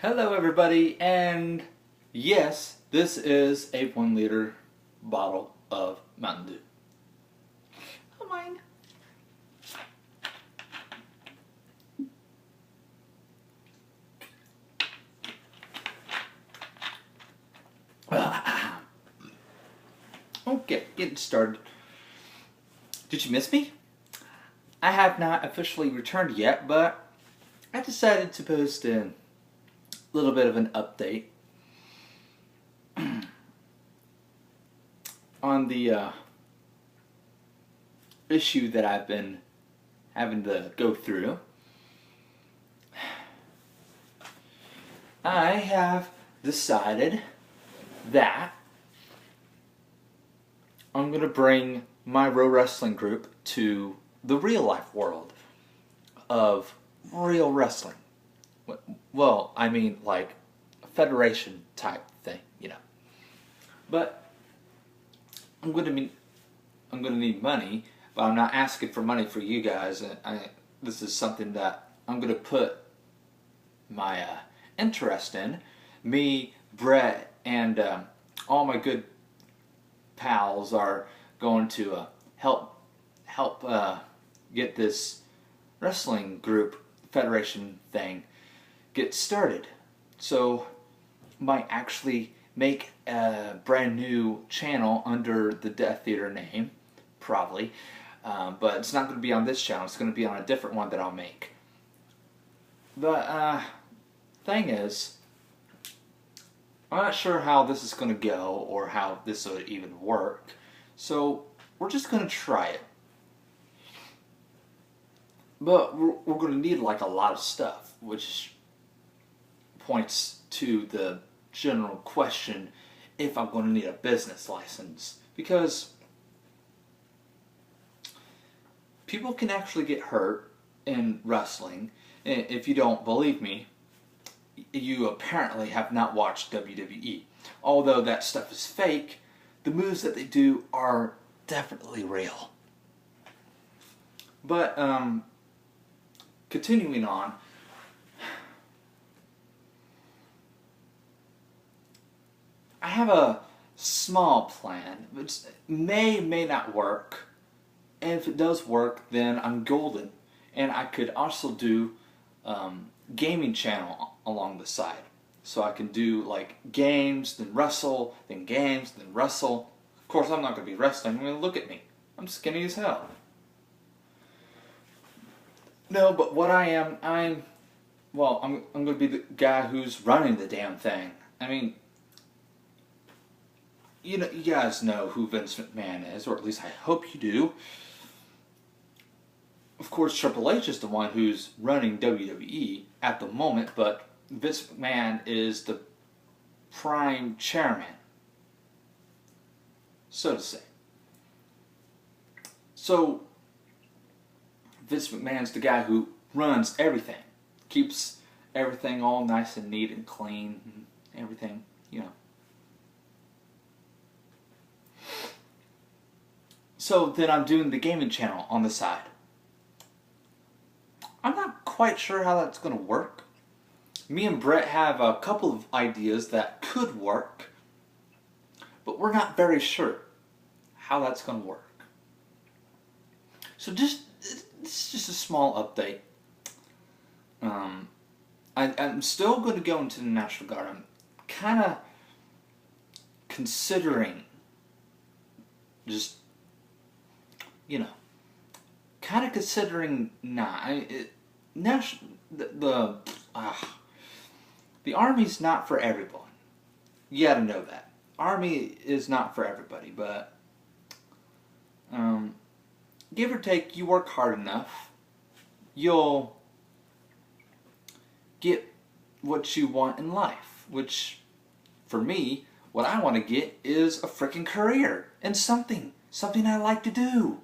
Hello everybody, and yes, this is a 1 liter bottle of Mountain Dew. Oh, mine. Okay, getting started. Did you miss me? I have not officially returned yet, but I decided to post a little bit of an update on the issue that I've been having to go through. I have decided that I'm going to bring my Row Wrestling group to the real life world of real wrestling. Well, I mean like a federation type thing, you know. But I'm going to need money, but I'm not asking for money for you guys. This is something that I'm going to put my interest in. Me, Brett, and all my good pals are going to help get this wrestling group federation thing get started. So might actually make a brand new channel under the Death Theater name, probably, but it's not going to be on this channel. It's going to be on a different one that I'll make. But thing is, I'm not sure how this is going to go or how this would even work, so we're just going to try it. But we're going to need like a lot of stuff, which points to the general question if I'm going to need a business license, because people can actually get hurt in wrestling. If you don't believe me, you apparently have not watched WWE. Although that stuff is fake, the moves that they do are definitely real. But continuing on, I have a small plan, which may not work. And if it does work, then I'm golden. And I could also do gaming channel along the side. So I can do like games, then wrestle, then games, then wrestle. Of course, I'm not going to be wrestling. I mean, look at me. I'm skinny as hell. No, but what I'm going to be the guy who's running the damn thing. I mean, you guys know who Vince McMahon is, or at least I hope you do. Of course, Triple H is the one who's running WWE at the moment, but Vince McMahon is the prime chairman, so to say. So, Vince McMahon's the guy who runs everything, keeps everything all nice and neat and clean, and everything, you know. So then I'm doing the gaming channel on the side. I'm not quite sure how that's going to work. Me and Brett have a couple of ideas that could work, but we're not very sure how that's going to work. So this is just a small update. I'm still going to go into the National Guard. I'm kind of considering just, kind of considering the Army's not for everyone. You gotta know that. Army is not for everybody, but give or take, you work hard enough, you'll get what you want in life, which, for me, what I want to get is a freaking career and something I like to do.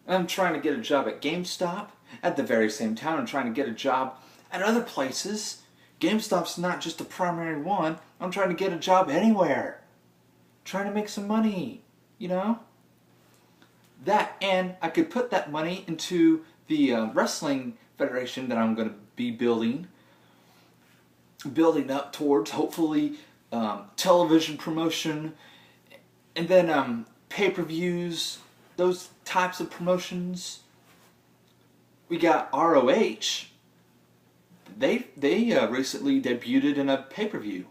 I'm trying to get a job at GameStop. At the very same time, I'm trying to get a job at other places. GameStop's not just the primary one. I'm trying to get a job anywhere. Trying to make some money, That, and I could put that money into the wrestling federation that I'm going to be building. building up towards, hopefully, television promotion, and then pay-per-views, those types of promotions. We got ROH. They recently debuted in a pay-per-view,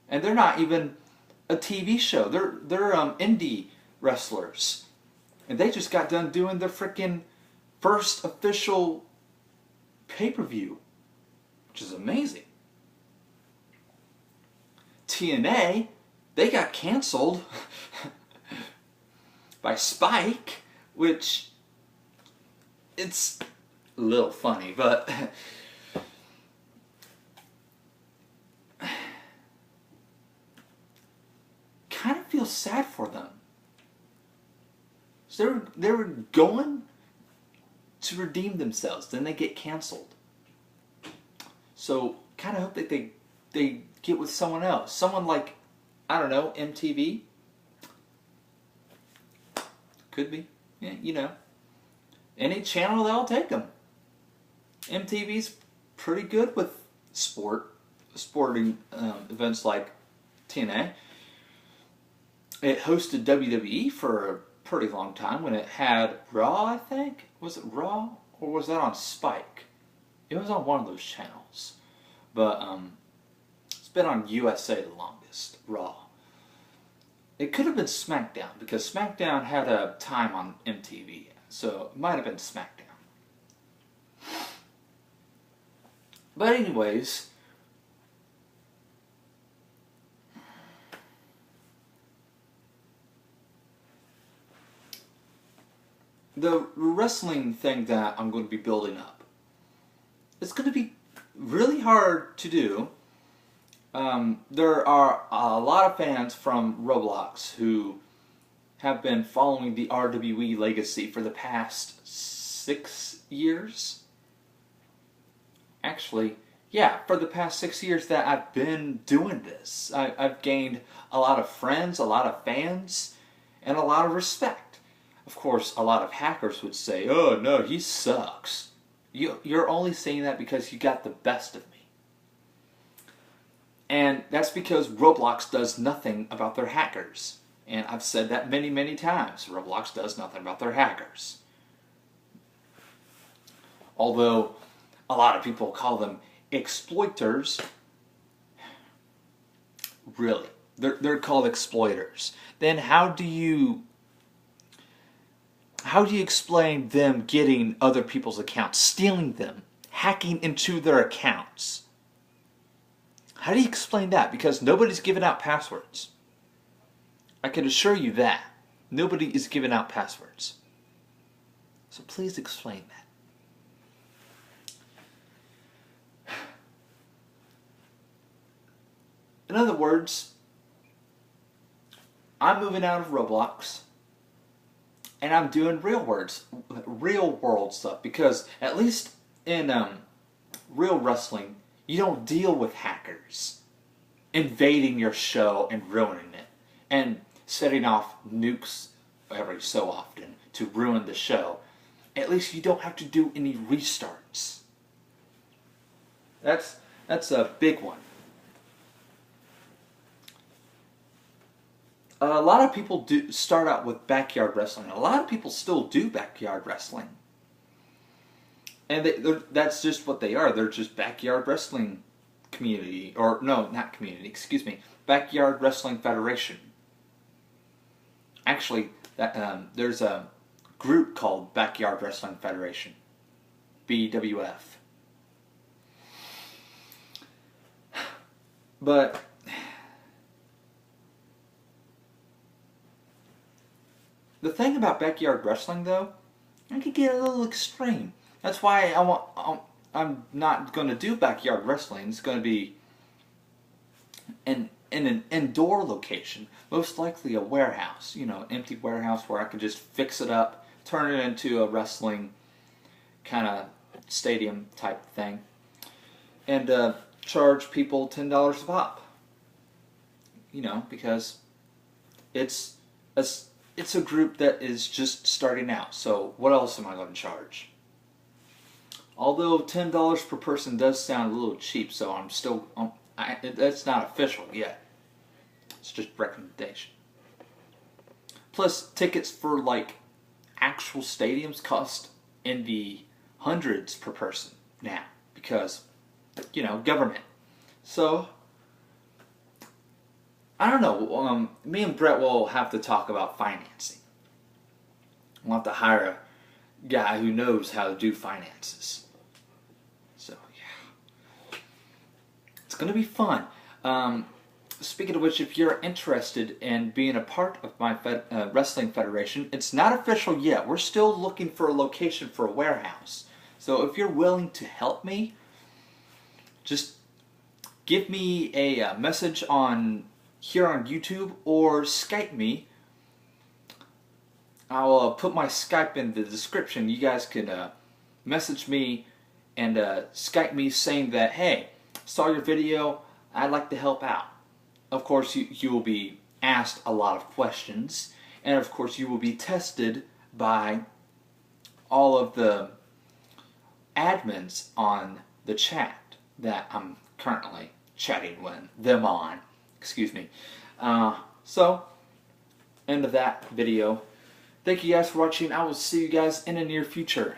and they're not even a TV show. They're indie wrestlers, and they just got done doing their freaking first official pay-per-view, which is amazing. TNA, they got canceled by Spike, which it's a little funny, but kind of feel sad for them. So they were going to redeem themselves, then they get canceled. So kind of hope that they get with someone else, someone like, I don't know, MTV. Could be, yeah, you know, any channel that'll take them. MTV's pretty good with sporting events like TNA. It hosted WWE for a pretty long time when it had Raw, I think. Was it Raw? Or was that on Spike? It was on one of those channels. But it's been on USA the longest, Raw. It could have been SmackDown, because SmackDown had a time on MTV. So it might have been SmackDown. But anyways, the wrestling thing that I'm going to be building up, it's going to be really hard to do. There are a lot of fans from Roblox who have been following the RWE legacy for the past 6 years. Actually, yeah, for the past 6 years that I've been doing this. I've gained a lot of friends, a lot of fans, and a lot of respect. Of course, a lot of hackers would say, "Oh no, he sucks." You're only saying that because you got the best of me. And that's because Roblox does nothing about their hackers. And I've said that many, many times. Roblox does nothing about their hackers. Although a lot of people call them exploiters. Really, they're called exploiters. Then how do you explain them getting other people's accounts, stealing them, hacking into their accounts? How do you explain that? Because nobody's giving out passwords. I can assure you that. Nobody is giving out passwords. So please explain that. In other words, I'm moving out of Roblox and I'm doing real world stuff, because at least in real wrestling, you don't deal with hackers invading your show and ruining it and setting off nukes every so often to ruin the show. At least you don't have to do any restarts. That's a big one. A lot of people do start out with backyard wrestling. A lot of people still do backyard wrestling. And that's just what they are. They're just backyard wrestling community. Or, no, not community, excuse me. Backyard Wrestling Federation. Actually, there's a group called Backyard Wrestling Federation. BWF. But the thing about backyard wrestling, though, I could get a little extreme. That's why I'm not going to do backyard wrestling. It's going to be in an indoor location, most likely a warehouse. You know, an empty warehouse where I can just fix it up, turn it into a wrestling kind of stadium type thing, and charge people $10 a pop. You know, because it's a group that is just starting out. So what else am I going to charge? Although $10 per person does sound a little cheap, so That's not official yet. It's just recommendation. Plus, tickets for like actual stadiums cost in the hundreds per person now because, you know, government. So, I don't know. Me and Brett will have to talk about financing. We'll have to hire a guy who knows how to do finances. So, yeah. It's going to be fun. Speaking of which, if you're interested in being a part of my wrestling federation, it's not official yet. We're still looking for a location for a warehouse. So if you're willing to help me, just give me a message here on YouTube or Skype me. I'll put my Skype in the description. You guys can message me and Skype me saying that, hey, saw your video, I'd like to help out. Of course, you will be asked a lot of questions, and of course you will be tested by all of the admins on the chat that I'm currently chatting with them on. Excuse me. So, end of that video. Thank you guys for watching. I will see you guys in the near future.